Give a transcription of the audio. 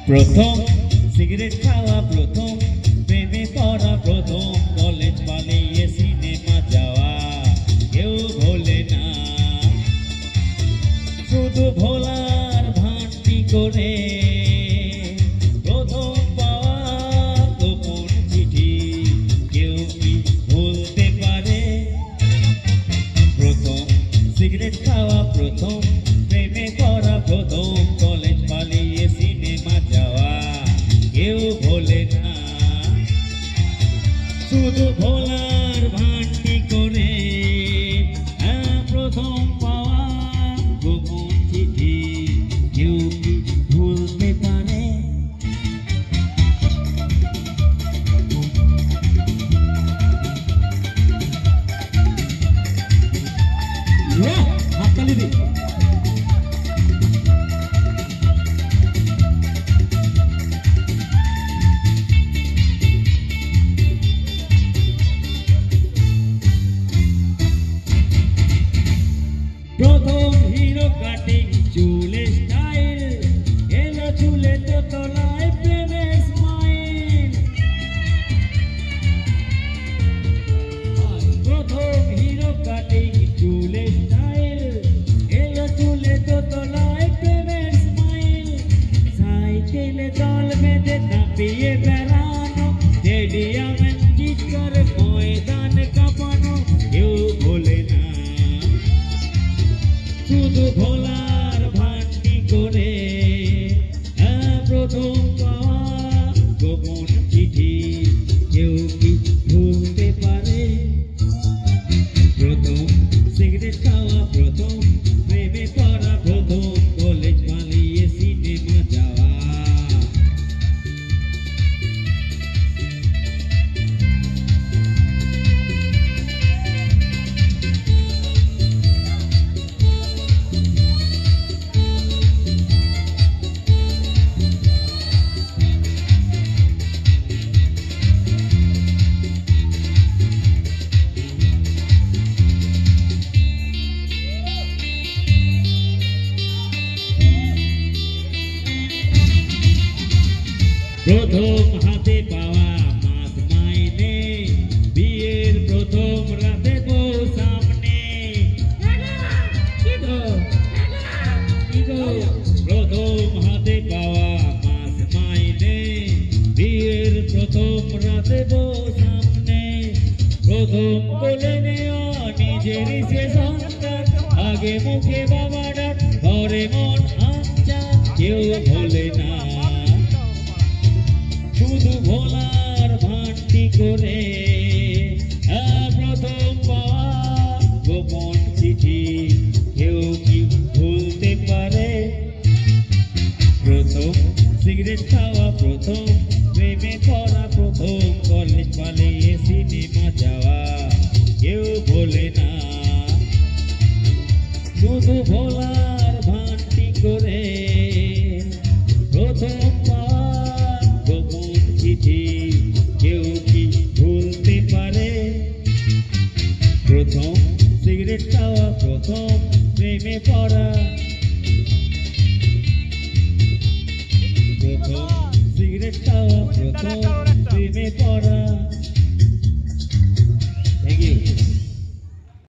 প্রথম সিগারেট খাওয়া, প্রথম প্রেমে পড়া, প্রথম কলেজ পালিয়ে সিনেমা যাওয়া কেউ ভোলে না। শুধু ভোলার ভানটি করে প্রথম পাওয়া গোপন চিঠি কেউ কি ভুলতে পারে? প্রথম সিগারেট খাওয়া, প্রথম প্রেমে পড়া, প্রথম কলেজ পালিয়ে সিনেমা যাওয়া কেউ ভোলে না। শুধু ভোলার ভানটি করে প্রথম পাওয়া গোপন চিঠি কেউ কি ভুলতে পারে? হাততালি দিই। প্রথম হিরো কাটিং চুলে স্টাইল এলো চুলে তো তোলায় প্রেমের স্মাইল। প্রথম হিরো কাটিং চুলে স্টাইল এলো চুলে তো তোলায় প্রেমের স্মাইল। সাইকেলে দল বেঁধে নাপিয়ে বেড়ানো, স্টেডিয়ামে জিত করে ময়দান কাঁপানো কেউ ভোলে না। শুধু ভোলার ভানটি করে প্রথম পাওয়া গোপন চিঠি কেউ কি ভুলতে পারে? প্রথম সিগারেট খাওয়া, প্রথম প্রেমে পড়া, প্রথম কলেজ পালিয়ে সিনেমা যাওয়া। প্রথম হাতে পাওয়া মাস মাইনে, বিয়ের প্রথম রাতে বউ সামনে। প্রথম হাতে পাওয়া মাস মাইনে, বিয়ের প্রথম রাতে বউ সামনে। প্রথম বলে নেওয়া নিজেরই সে সন্তান, আগে মুখে বাবা ডাক, ঘরে মন আচ্ছা কেউ ভোলে না। শুধু ভোলার ভানটি করে প্রথম পাওয়া গোপন চিঠি কেউ কি ভুলতে পারে? প্রথম সিগারেট খাওয়া, প্রথম প্রেমে পড়া, প্রথম কলেজ পালিয়ে সিনেমা যাওয়া কেউ ভোলে না। শুধু ভোলার ভানটি করে প্রথম পাওয়া গোপন চিঠি কেউ কি ভুলতে পারে? প্রথম সিগারেট খাওয়া, প্রথম প্রেমে পড়া, প্রথম সিগারেট খাওয়া, প্রথম প্রেমে পড়া।